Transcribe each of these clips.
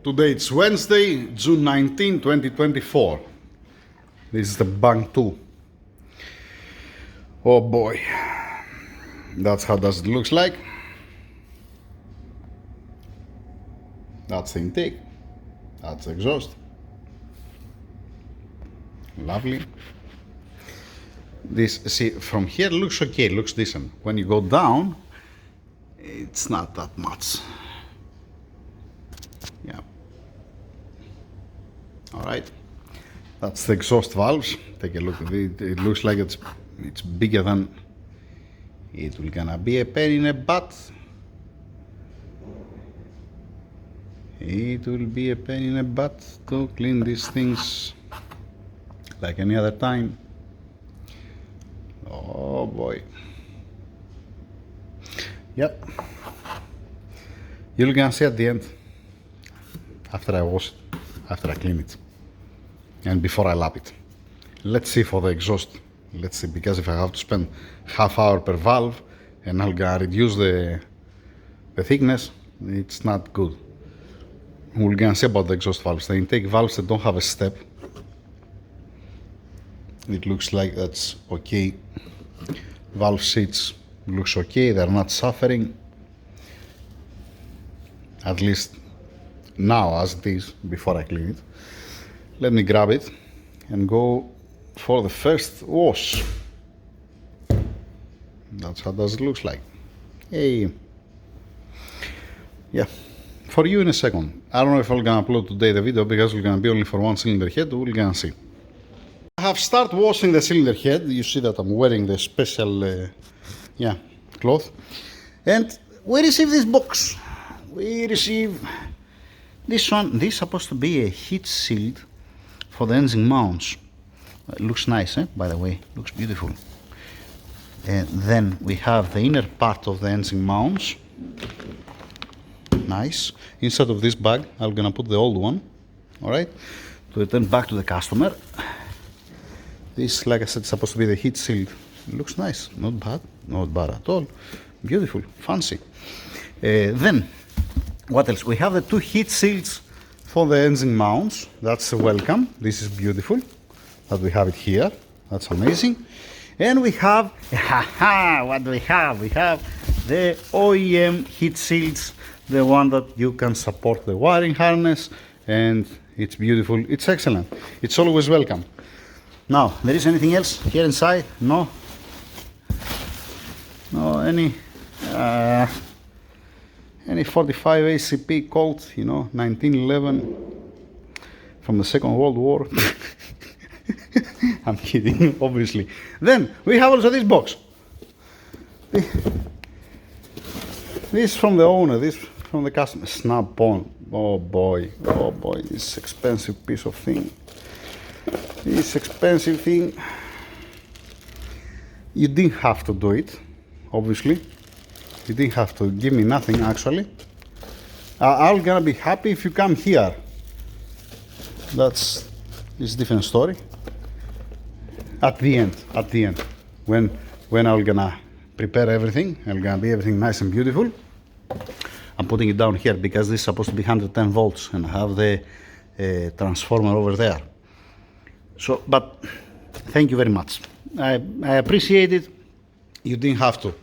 Today it's Wednesday, June 19, 2024. This is the bank 2. Oh boy, that's how does it looks like. That's the intake, that's the exhaust. Lovely. This, see, from here looks okay, looks decent. When you go down, it's not that much. Yeah. All right. That's the exhaust valves. Take a look at it. It looks like it's bigger than it will gonna be a pain in the butt. It will be a pain in the butt to clean these things like any other time. Oh boy. Yep. You're gonna see at the end, after I wash it, after I clean it, and before I lap it. Let's see for the exhaust. Let's see, because if I have to spend half hour per valve and I'm gonna reduce the thickness, it's not good. We're gonna see about the exhaust valves. The intake valves that don't have a step, it looks like that's okay. Valve seats looks okay, they're not suffering. At least now as it is, before I clean it. Let me grab it and go for the first wash. That's how does it looks like. Hey. Yeah. For you in a second. I don't know if I'm gonna upload today the video because it's gonna be only for one cylinder head. We're gonna see. I have started washing the cylinder head. You see that I'm wearing the special cloth. And we received this box. We received this one. This is supposed to be a heat shield for the engine mounts. It looks nice, by the way. Looks beautiful. And then we have the inner part of the engine mounts. Nice. Inside of this bag, I'm gonna put the old one. Alright. To return back to the customer. This, like I said, is supposed to be the heat shield. It looks nice. Not bad. Not bad at all. Beautiful. Fancy. Then, what else? We have the two heat shields for the engine mounts. That's a welcome. This is beautiful. That we have it here. That's amazing. And we have, what do we have? We have the OEM heat shields. The one that you can support the wiring harness. And it's beautiful. It's excellent. It's always welcome. Now, there is anything else here inside? No? No, any 45 ACP Colt, 1911 from the Second World War. I'm kidding, obviously. Then, we have also this box. This from the owner, this from the customer. Snap-on. Oh boy, this expensive piece of thing. This expensive thing. You didn't have to do it, obviously. You didn't have to give me nothing, actually. I'm gonna be happy if you come here. It's a different story. At the end, when I'm gonna prepare everything, I'm gonna be everything nice and beautiful. I'm putting it down here because this is supposed to be 110 volts and I have the transformer over there. So, but thank you very much. I appreciate it. You didn't have to.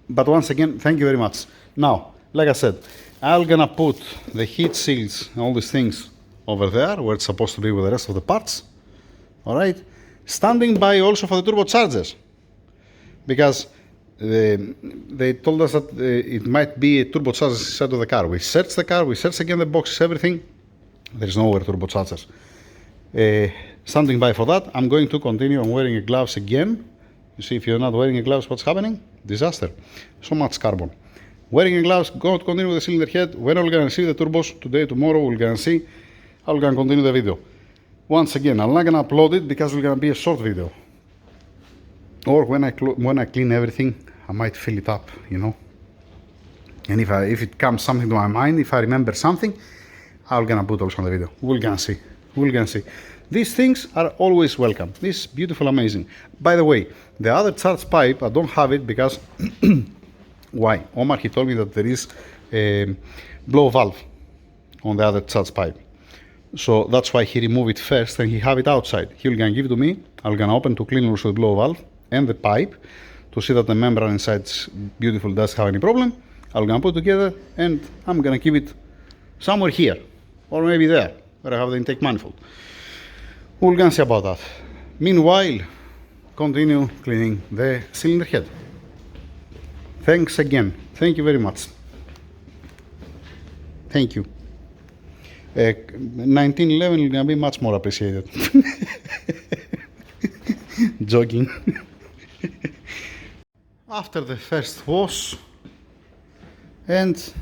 But once again, thank you very much. Now, like I said, I'm gonna put the heat shields and all these things over there where it's supposed to be with the rest of the parts. All right, standing by also for the turbochargers, because they told us that it might be a turbocharger inside of the car. We searched the car, we searched again the boxes, everything. There's nowhere turbochargers. Standing by for that. I'm going to continue. I'm wearing gloves again. You see, if you're not wearing gloves, what's happening? Disaster. So much carbon. Wearing gloves, going to continue with the cylinder head. When we're going to see the turbos, today, tomorrow, we're going to see. I'm going to continue the video. Once again, I'm not going to upload it because it's going to be a short video. Or when I clean everything, I might fill it up, And if it comes something to my mind, if I remember something, I'm going to put also on the video. We're going to see. We're going to see. These things are always welcome. This is beautiful, amazing. By the way, the other charge pipe, I don't have it because why? Omar, he told me that there is a blow valve. on the other charge pipe. So that's why he removed it first and he have it outside. He'll gonna give it to me. I'm gonna open to clean also the blow valve and the pipe to see that the membrane inside is beautiful, doesn't have any problem. I'm gonna put it together and I'm gonna keep it somewhere here or maybe there where I have the intake manifold. We're gonna see about that. Meanwhile, continue cleaning the cylinder head. Thanks again. Thank you very much. Thank you. 1911 is gonna be much more appreciated. Joking. After the first wash, and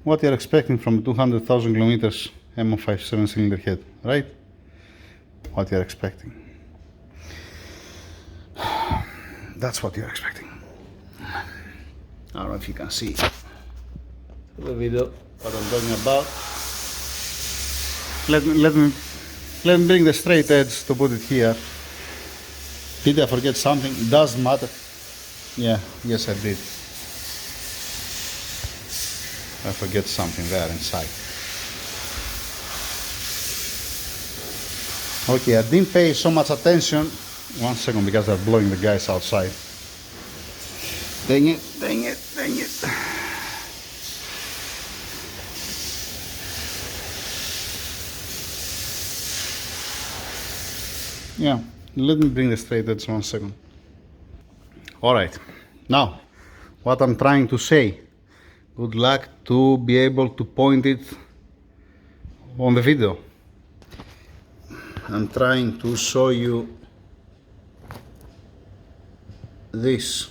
what you're expecting from 200,000 kilometers M57 cylinder head, right? What you're expecting. That's what you're expecting. I don't know if you can see the video what I'm talking about. Let me bring the straight edge to put it here. Did I forget something? It doesn't matter. Yeah, yes I did. I forget something there inside. Okay, I didn't pay so much attention. 1 second, because they're blowing the guys outside. Dang it, dang it, dang it. Yeah, let me bring the straight edge 1 second. Alright, now, what I'm trying to say. Good luck to be able to point it on the video. I'm trying to show you this.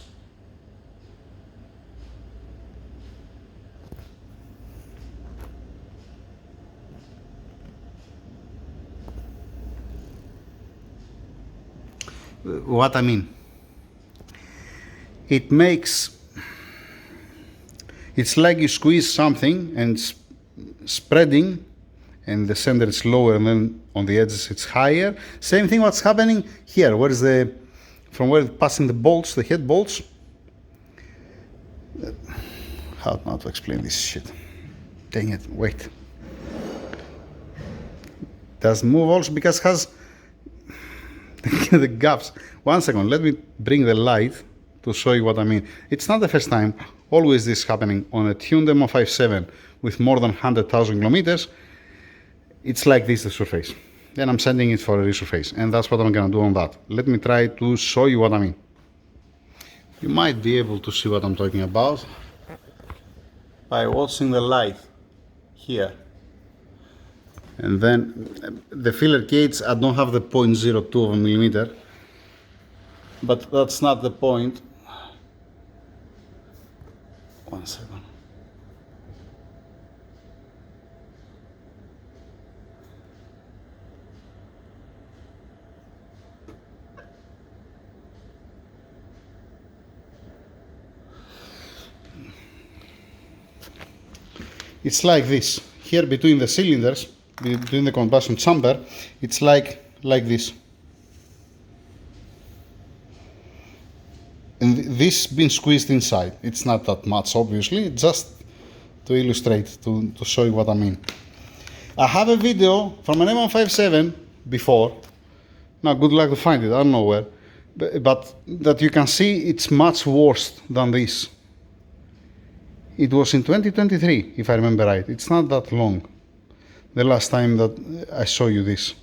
What I mean, it makes, it's like you squeeze something and it's spreading and the center is lower and then on the edges it's higher. Same thing what's happening here, where is the, from where it's passing the bolts, the head bolts. How not to explain this shit. Dang it, wait. Does move also because it has the gaps. 1 second, let me bring the light to show you what I mean. It's not the first time, always this happening on a tuned M57 with more than 100,000 kilometers. It's like this, the surface. Then I'm sending it for a resurface, and that's what I'm gonna do on that. Let me try to show you what I mean. You might be able to see what I'm talking about by watching the light here. And then the filler gauge, I don't have the 0.02 of a millimeter, but that's not the point. 1 second. It's like this. Here between the cylinders, between the combustion chamber, it's like this. And this been squeezed inside. It's not that much, obviously, just to illustrate, to show you what I mean. I have a video from an M157 before. Now, good luck to find it, I don't know where. But that you can see it's much worse than this. It was in 2023, if I remember right. It's not that long. The last time that I saw you this.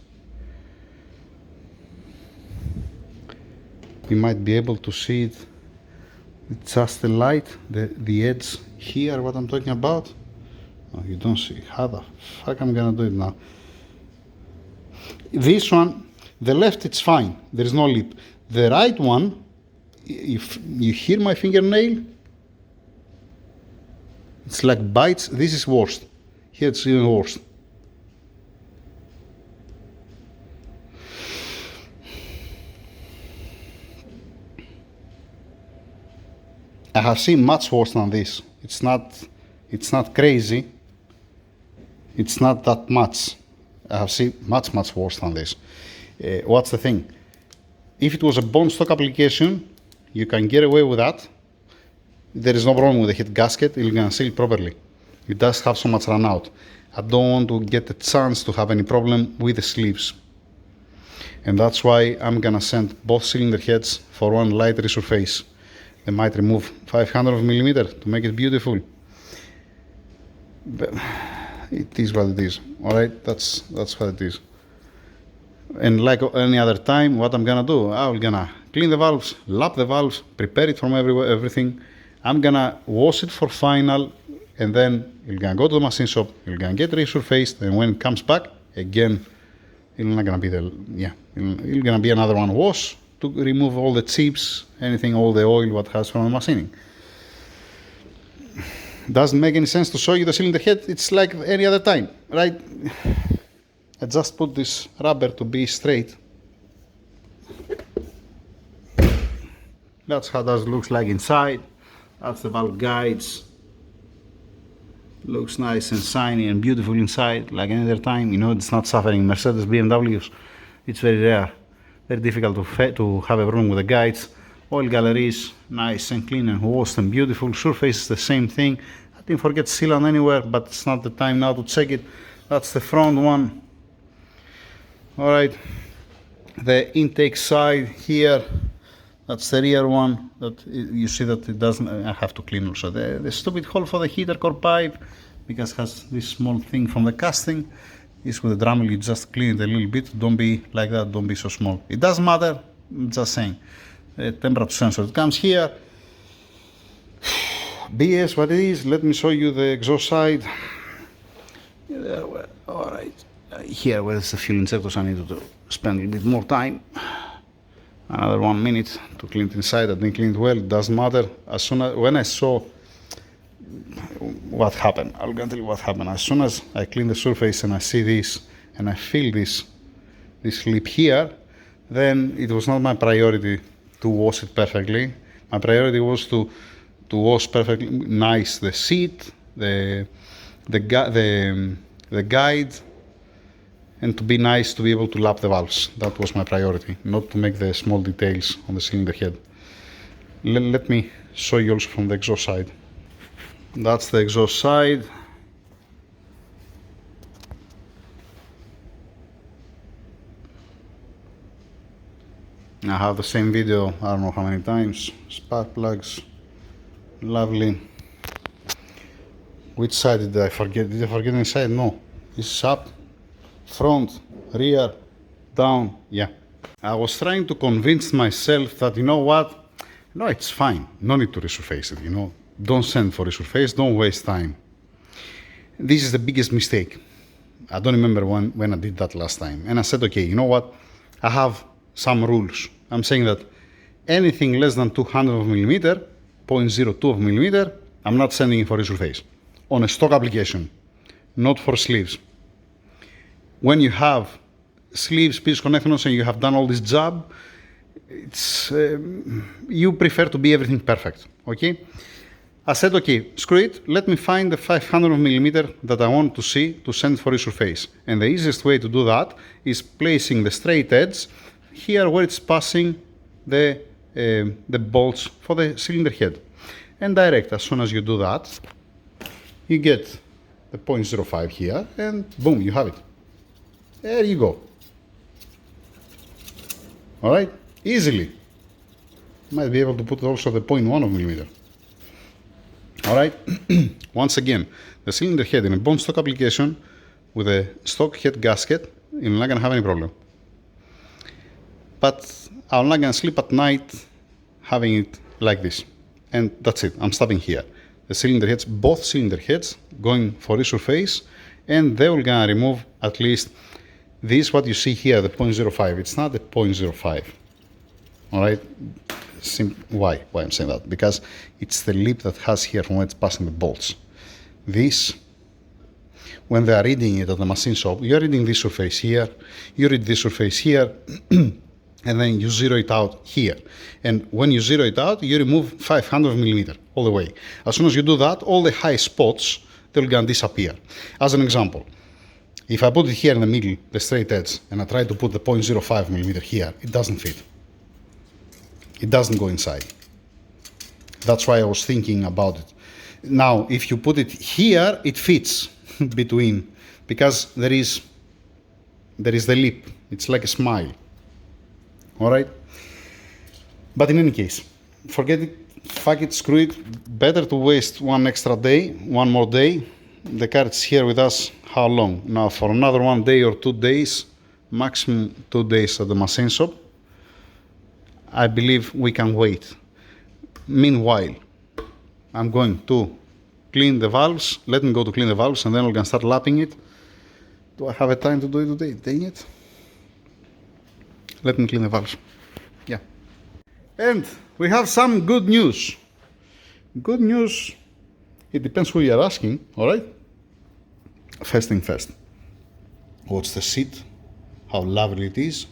You might be able to see it. It's just the light, the edge here, what I'm talking about. No, you don't see. How the fuck I'm gonna do it now? This one, the left, it's fine. There is no lip. The right one, if you hear my fingernail, it's like bites. This is worst. Here it's even worse. I have seen much worse than this. It's not crazy. It's not that much. I have seen much worse than this. What's the thing? If it was a bone stock application, you can get away with that. There is no problem with the head gasket. You're gonna seal properly. it does have so much run out. I don't want to get a chance to have any problem with the sleeves. And that's why I'm gonna send both cylinder heads for one light resurface. They might remove 500mm to make it beautiful. But it is what it is. Alright, that's what it is. And like any other time, what I'm gonna do, I'm gonna clean the valves, lap the valves, prepare it from everything. I'm gonna wash it for final, and then it's gonna go to the machine shop, it's gonna get resurfaced, and when it comes back, again, it's not gonna be it's gonna be another one wash to remove all the chips, anything, all the oil what has from the machining. Doesn't make any sense to show you the cylinder head. It's like any other time, right? I just put this rubber to be straight. That's how that looks like inside. That's the valve guides. Looks nice and shiny and beautiful inside, like any other time. You know, it's not suffering. Mercedes, BMWs, it's very rare. Very difficult to have a problem with the guides. Oil galleries, nice and clean and washed and beautiful. Surface is the same thing. I didn't forget sealant anywhere, but it's not the time now to check it. That's the front one. Alright, the intake side here, that's the rear one. That you see that it doesn't, I have to clean also the stupid hole for the heater core pipe, because it has this small thing from the casting. This with the Dremel, you just clean it a little bit. Don't be like that, don't be so small. It doesn't matter, I'm just saying. The temperature sensor, it comes here. BS what it is. Let me show you the exhaust side. Alright. Here where's the fuel injectors, I need to spend a little bit more time. Another 1 minute to clean it inside. I didn't clean it well, it doesn't matter. As soon as when I saw what happened, I'm gonna tell you what happened. As soon as I clean the surface and I see this and I feel this lip here, then it was not my priority to wash it perfectly. My priority was to wash perfectly nice the seat, the guide, and to be nice to be able to lap the valves. That was my priority, not to make the small details on the cylinder head. Let me show you also from the exhaust side. That's the exhaust side. I have the same video, I don't know how many times. Spark plugs, lovely. Which side did I forget? Did I forget inside? No. This is up, front, rear, down, yeah. I was trying to convince myself that, you know what? No, it's fine. No need to resurface it, you know. Don't send for resurface, don't waste time. This is the biggest mistake. I don't remember when I did that last time. And I said, okay, you know what? I have some rules. I'm saying that anything less than 200mm, 0.02 millimeter, I'm not sending it for resurface. On a stock application, not for sleeves. When you have sleeves, piece connectors, and you have done all this job, it's you prefer to be everything perfect, okay? I said, okay, screw it, let me find the 500mm that I want to see to send for resurface. And the easiest way to do that is placing the straight edge here where it's passing the bolts for the cylinder head. And direct, as soon as you do that, you get the 0.05 here, and boom, you have it. There you go. Alright, easily. Might be able to put also the 0.1 millimeter. Alright, once again, the cylinder head in a bone stock application with a stock head gasket, you're not gonna have any problem. But I'm not gonna sleep at night having it like this. And that's it, I'm stopping here. The cylinder heads, both cylinder heads, going for resurface, and they will gonna remove at least this, what you see here, the 0.05. It's not the 0.05. Alright? Why I'm saying that? Because it's the lip that has here from where it's passing the bolts. This, when they are reading it at the machine shop, you're reading this surface here, you read this surface here, and then you zero it out here. And when you zero it out, you remove 500mm all the way. As soon as you do that, all the high spots, they're gonna disappear. As an example, if I put it here in the middle, the straight edge, and I try to put the 0.05mm here, it doesn't fit. It doesn't go inside. That's why I was thinking about it. Now, if you put it here, it fits between, because there is the lip. It's like a smile. All right. But in any case, forget it. Fuck it. Screw it. Better to waste one more day. The car is here with us. How long? Now, for another 1 day or 2 days, maximum 2 days at the machine shop. I believe we can wait. Meanwhile, I'm going to clean the valves. Let me go to clean the valves, and then we can start lapping it. Do I have a time to do it today? Dang it. Let me clean the valves. Yeah. And we have some good news. Good news. It depends who you are asking, all right? First thing first. Watch the seat. How lovely it is.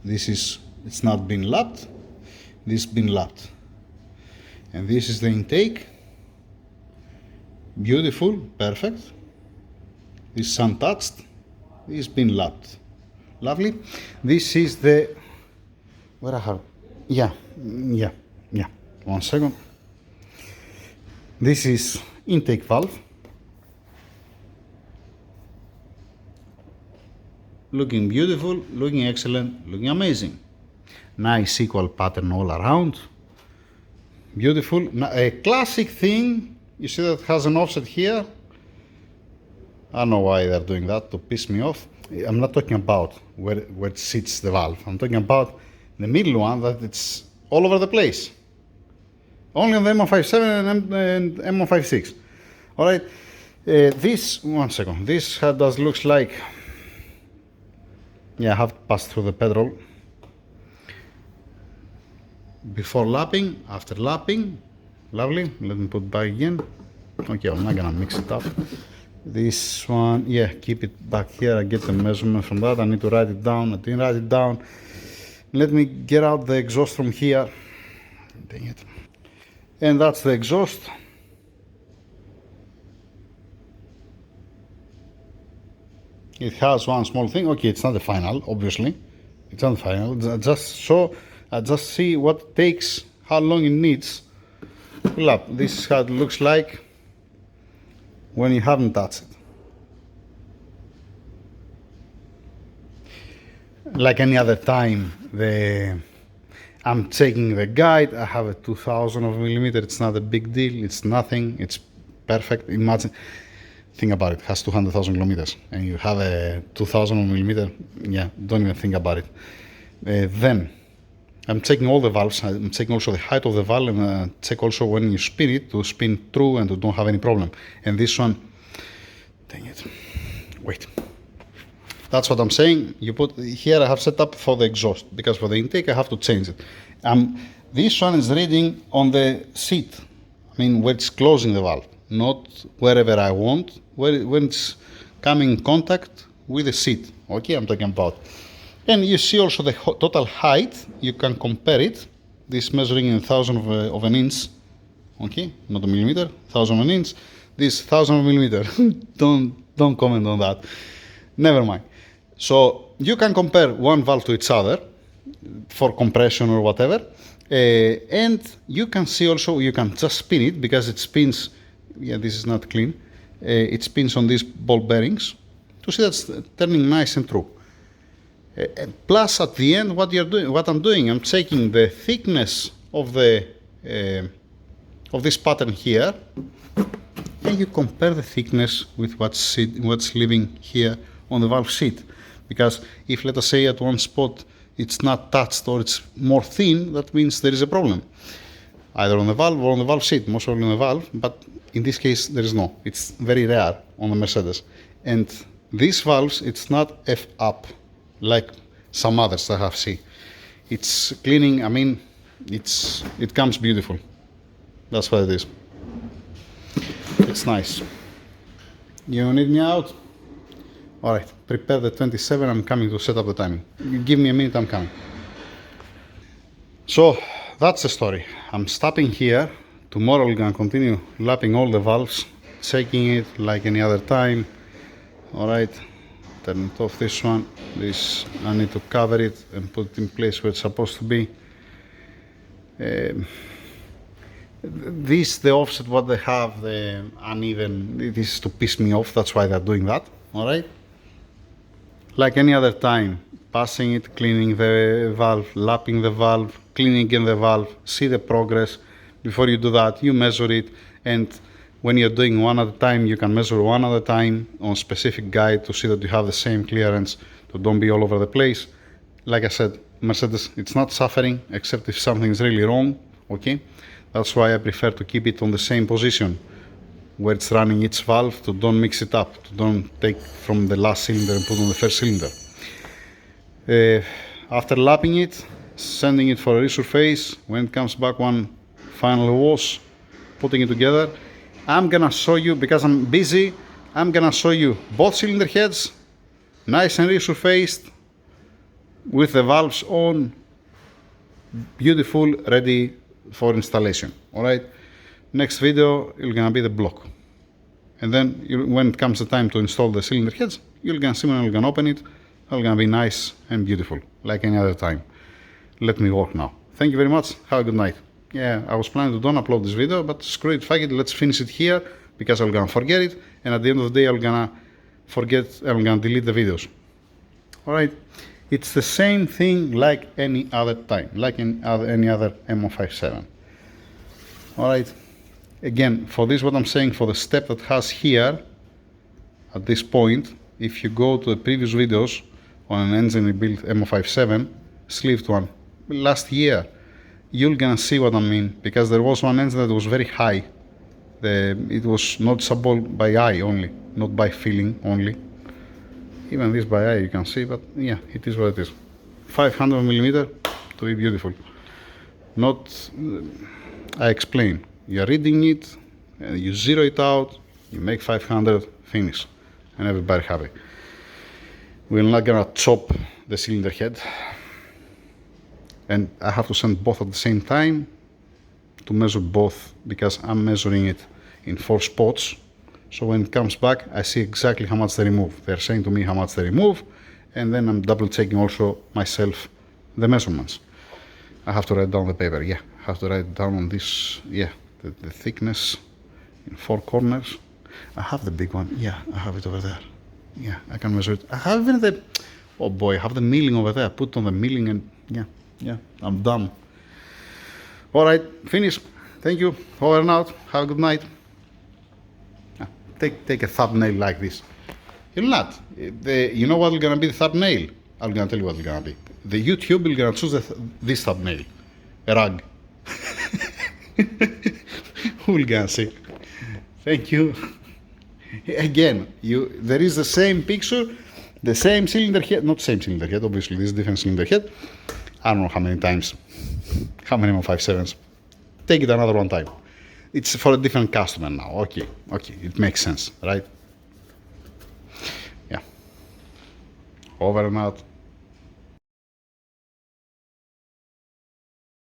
It's not been lapped. This has been lapped. And this is the intake. Beautiful, perfect. This is untouched. This has been lapped. Lovely. This is the, where I have, yeah. 1 second. This is intake valve. Looking beautiful, looking excellent, looking amazing. Nice equal pattern all around. Beautiful. A classic thing, you see that it has an offset here. I don't know why they're doing that, to piss me off. I'm not talking about where it sits the valve. I'm talking about the middle one, that it's all over the place. Only on the M157 and M156. All right. This, 1 second. This does looks like, yeah, I have to pass through the petrol. Before lapping, after lapping. Lovely. Let me put back again. Okay, I'm not gonna mix it up. This one, yeah, keep it back here. I get the measurement from that. I need to write it down. I didn't write it down. Let me get out the exhaust from here. Dang it. And that's the exhaust. It has one small thing. Okay, it's not the final, obviously. It's not the final. I just see what it takes, how long it needs to lap. This is how it looks like when you haven't touched it. Like any other time, I'm checking the guide. I have a 2000 of millimeter. It's not a big deal. It's nothing. It's perfect. Imagine, think about it. It has 200,000 kilometers, and you have a 2000 millimeter. Yeah, don't even think about it. Then I'm checking all the valves. I'm checking also the height of the valve, and check also when you spin it to spin true and to don't have any problem. And this one, dang it, wait. That's what I'm saying. You put here, I have set up for the exhaust, because for the intake I have to change it. This one is reading on the seat. I mean, where it's closing the valve, not wherever I want, when it's coming in contact with the seat. Okay, I'm talking about. And you see also the total height. You can compare it. This measuring in 1,000 of an inch. Okay, not a millimeter, 1,000 of an inch. This 1,000 millimeter. don't comment on that. Never mind. So you can compare one valve to each other for compression or whatever. And you can see also, you can just spin it, because it spins. Yeah, this is not clean. It spins on these ball bearings to see that's turning nice and true. Plus, at the end, what I'm doing, I'm taking the thickness of this pattern here, and you compare the thickness with what's living here on the valve seat. Because if, let us say, at one spot it's not touched or it's more thin, that means there is a problem, either on the valve or on the valve seat. Most probably on the valve, but in this case there is no. It's very rare on the Mercedes. And these valves, it's not F up like some others that I have seen. It's cleaning. I mean, it comes beautiful. That's what it is. It's nice. You need me out? Alright, prepare the 27. I'm coming to set up the timing. Give me a minute, I'm coming. So that's the story. I'm stopping here. Tomorrow we're gonna continue lapping all the valves, checking it like any other time. Alright, turn it off, this one. This, I need to cover it and put it in place where it's supposed to be. This, the offset, what they have, the uneven, it is to piss me off, that's why they're doing that, alright? Like any other time, passing it, cleaning the valve, lapping the valve, cleaning again the valve, see the progress. Before you do that, you measure it, and when you're doing one at a time, you can measure one at a time on specific guide to see that you have the same clearance, to don't be all over the place. Like I said, Mercedes, it's not suffering, except if something is really wrong, okay? That's why I prefer to keep it on the same position where it's running each valve, to don't mix it up, to don't take from the last cylinder and put on the first cylinder. After lapping it, sending it for a resurface, when it comes back one final wash, putting it together, I'm gonna show you, because I'm busy, I'm gonna show you both cylinder heads, nice and resurfaced, with the valves on, beautiful, ready for installation. Alright, next video it's gonna be the block, and then when it comes the time to install the cylinder heads, you're gonna see when I'm gonna open it, it's gonna be nice and beautiful like any other time. Let me work now. Thank you very much, have a good night. Yeah, I was planning to don't upload this video, but screw it, fuck it, let's finish it here, because I'm gonna forget it, and at the end of the day I'm gonna forget, I'm gonna delete the videos. Alright, it's the same thing like any other time, like any other MO57. Alright, again, for this what I'm saying, for the step that has here, at this point, if you go to the previous videos on an engine built MO57, sleeved one, last year, you're gonna see what I mean, because there was one engine that was very high. It was noticeable by eye only, not by feeling only. Even this by eye you can see, but yeah, it is what it is. 500 millimeter to be beautiful. Not, I explain. You're reading it, you zero it out, you make 500, finish, and everybody happy. We're not gonna chop the cylinder head, and I have to send both at the same time to measure both, because I'm measuring it in 4 spots. So when it comes back, I see exactly how much they remove. They're saying to me how much they remove, and then I'm double checking also myself the measurements. I have to write down the paper, yeah. I have to write down on this, yeah, the thickness in 4 corners. I have the big one, yeah, I have it over there. Yeah, I can measure it. I have even the, oh boy, I have the milling over there. Put on the milling and yeah, I'm done. Alright, finish. Thank you. Over and out. Have a good night. Take a thumbnail like this. You'll not. You know what is gonna be the thumbnail? I'm gonna tell you what it's gonna be. The YouTube is gonna choose this thumbnail. A rug. Who will gonna see? Thank you. Again, there is the same picture, the same cylinder head, not same cylinder head, obviously this is different cylinder head. I don't know how many times, how many 57s. Take it another one time. It's for a different customer now. Okay, it makes sense, right? Yeah. Over and out.